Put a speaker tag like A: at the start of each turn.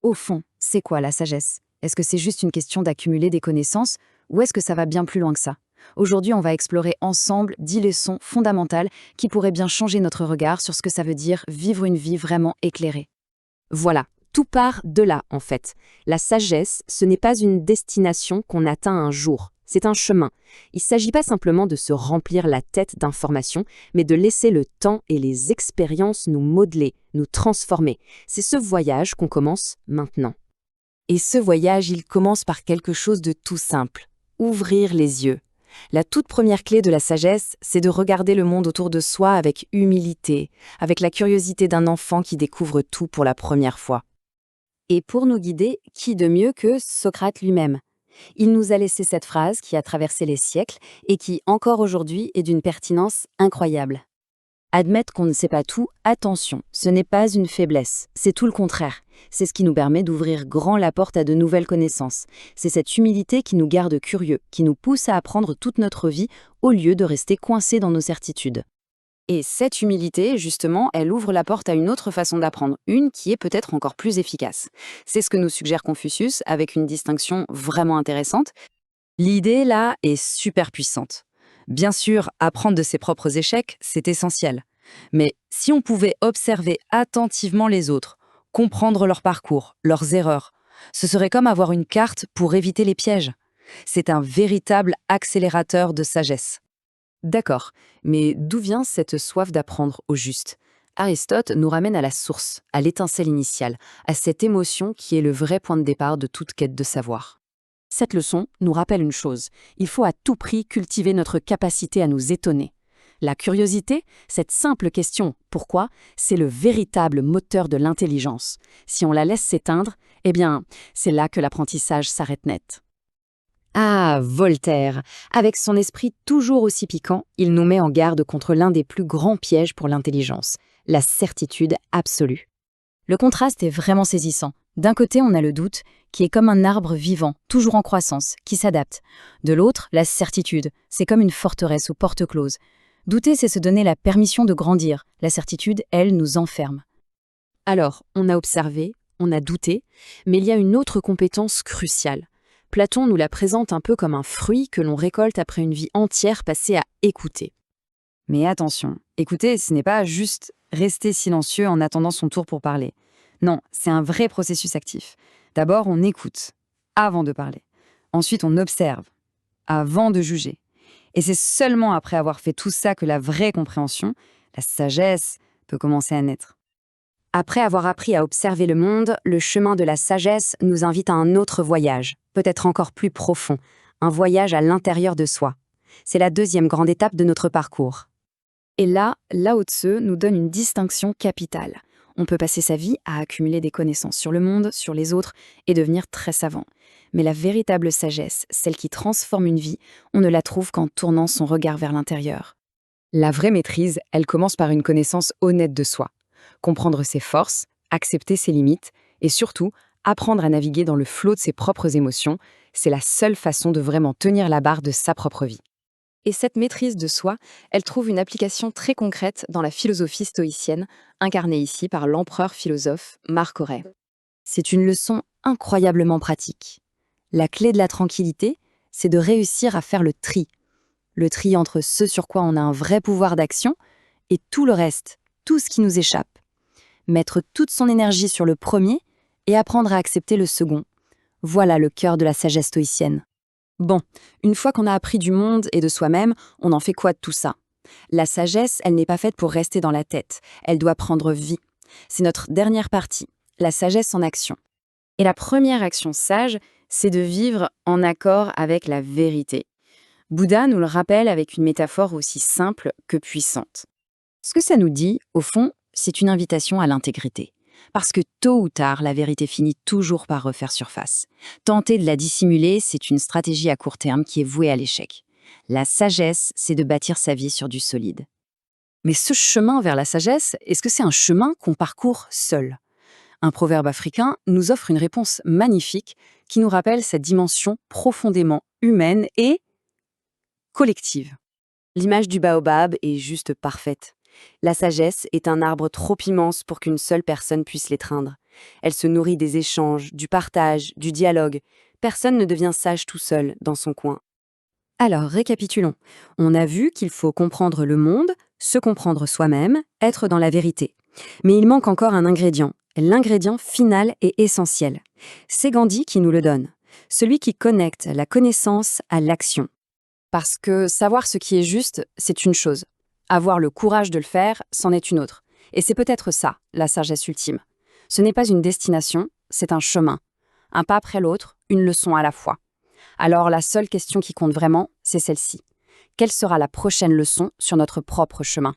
A: Au fond, c'est quoi la sagesse? Est-ce que c'est juste une question d'accumuler des connaissances ou est-ce que ça va bien plus loin que ça? Aujourd'hui, on va explorer ensemble 10 leçons fondamentales qui pourraient bien changer notre regard sur ce que ça veut dire vivre une vie vraiment éclairée.
B: Voilà, tout part de là en fait. La sagesse, ce n'est pas une destination qu'on atteint un jour, c'est un chemin. Il ne s'agit pas simplement de se remplir la tête d'informations, mais de laisser le temps et les expériences nous modeler, nous transformer. C'est ce voyage qu'on commence maintenant.
A: Et ce voyage, il commence par quelque chose de tout simple. Ouvrir les yeux. La toute première clé de la sagesse, c'est de regarder le monde autour de soi avec humilité, avec la curiosité d'un enfant qui découvre tout pour la première fois. Et pour nous guider, qui de mieux que Socrate lui-même? Il nous a laissé cette phrase qui a traversé les siècles et qui, encore aujourd'hui, est d'une pertinence incroyable. Admettre qu'on ne sait pas tout, attention, ce n'est pas une faiblesse, c'est tout le contraire. C'est ce qui nous permet d'ouvrir grand la porte à de nouvelles connaissances. C'est cette humilité qui nous garde curieux, qui nous pousse à apprendre toute notre vie au lieu de rester coincés dans nos certitudes. Et cette humilité, justement, elle ouvre la porte à une autre façon d'apprendre, une qui est peut-être encore plus efficace. C'est ce que nous suggère Confucius, avec une distinction vraiment intéressante. L'idée, là, est super puissante. Bien sûr, apprendre de ses propres échecs, c'est essentiel. Mais si on pouvait observer attentivement les autres, comprendre leur parcours, leurs erreurs, ce serait comme avoir une carte pour éviter les pièges. C'est un véritable accélérateur de sagesse. D'accord, mais d'où vient cette soif d'apprendre au juste? Aristote nous ramène à la source, à l'étincelle initiale, à cette émotion qui est le vrai point de départ de toute quête de savoir.
B: Cette leçon nous rappelle une chose, il faut à tout prix cultiver notre capacité à nous étonner. La curiosité, cette simple question « pourquoi ?», c'est le véritable moteur de l'intelligence. Si on la laisse s'éteindre, eh bien, c'est là que l'apprentissage s'arrête net.
A: Ah, Voltaire! Avec son esprit toujours aussi piquant, il nous met en garde contre l'un des plus grands pièges pour l'intelligence, la certitude absolue. Le contraste est vraiment saisissant. D'un côté, on a le doute, qui est comme un arbre vivant, toujours en croissance, qui s'adapte. De l'autre, la certitude, c'est comme une forteresse aux portes closes. Douter, c'est se donner la permission de grandir. La certitude, elle, nous enferme.
B: Alors, on a observé, on a douté, mais il y a une autre compétence cruciale. Platon nous la présente un peu comme un fruit que l'on récolte après une vie entière passée à écouter.
A: Mais attention, écouter, ce n'est pas juste rester silencieux en attendant son tour pour parler. Non, c'est un vrai processus actif. D'abord, on écoute, avant de parler. Ensuite, on observe, avant de juger. Et c'est seulement après avoir fait tout ça que la vraie compréhension, la sagesse, peut commencer à naître.
B: Après avoir appris à observer le monde, le chemin de la sagesse nous invite à un autre voyage, peut-être encore plus profond, un voyage à l'intérieur de soi. C'est la deuxième grande étape de notre parcours.
A: Et là, Lao Tse nous donne une distinction capitale. On peut passer sa vie à accumuler des connaissances sur le monde, sur les autres, et devenir très savant. Mais la véritable sagesse, celle qui transforme une vie, on ne la trouve qu'en tournant son regard vers l'intérieur. La vraie maîtrise, elle commence par une connaissance honnête de soi. Comprendre ses forces, accepter ses limites, et surtout, apprendre à naviguer dans le flot de ses propres émotions, c'est la seule façon de vraiment tenir la barre de sa propre vie. Et cette maîtrise de soi, elle trouve une application très concrète dans la philosophie stoïcienne, incarnée ici par l'empereur philosophe Marc Aurèle. C'est une leçon incroyablement pratique. La clé de la tranquillité, c'est de réussir à faire le tri. Le tri entre ce sur quoi on a un vrai pouvoir d'action et tout le reste, tout ce qui nous échappe. Mettre toute son énergie sur le premier et apprendre à accepter le second. Voilà le cœur de la sagesse stoïcienne. Bon, une fois qu'on a appris du monde et de soi-même, on en fait quoi de tout ça? La sagesse, elle n'est pas faite pour rester dans la tête, elle doit prendre vie. C'est notre dernière partie, la sagesse en action. Et la première action sage, c'est de vivre en accord avec la vérité. Bouddha nous le rappelle avec une métaphore aussi simple que puissante. Ce que ça nous dit, au fond, c'est une invitation à l'intégrité. Parce que tôt ou tard, la vérité finit toujours par refaire surface. Tenter de la dissimuler, c'est une stratégie à court terme qui est vouée à l'échec. La sagesse, c'est de bâtir sa vie sur du solide. Mais ce chemin vers la sagesse, est-ce que c'est un chemin qu'on parcourt seul? Un proverbe africain nous offre une réponse magnifique qui nous rappelle cette dimension profondément humaine et collective. L'image du baobab est juste parfaite.
B: La sagesse est un arbre trop immense pour qu'une seule personne puisse l'étreindre. Elle se nourrit des échanges, du partage, du dialogue. Personne ne devient sage tout seul, dans son coin.
A: Alors, récapitulons. On a vu qu'il faut comprendre le monde, se comprendre soi-même, être dans la vérité. Mais il manque encore un ingrédient, l'ingrédient final et essentiel. C'est Gandhi qui nous le donne, celui qui connecte la connaissance à l'action. Parce que savoir ce qui est juste, c'est une chose. Avoir le courage de le faire, c'en est une autre. Et c'est peut-être ça, la sagesse ultime. Ce n'est pas une destination, c'est un chemin. Un pas après l'autre, une leçon à la fois. Alors la seule question qui compte vraiment, c'est celle-ci. Quelle sera la prochaine leçon sur notre propre chemin ?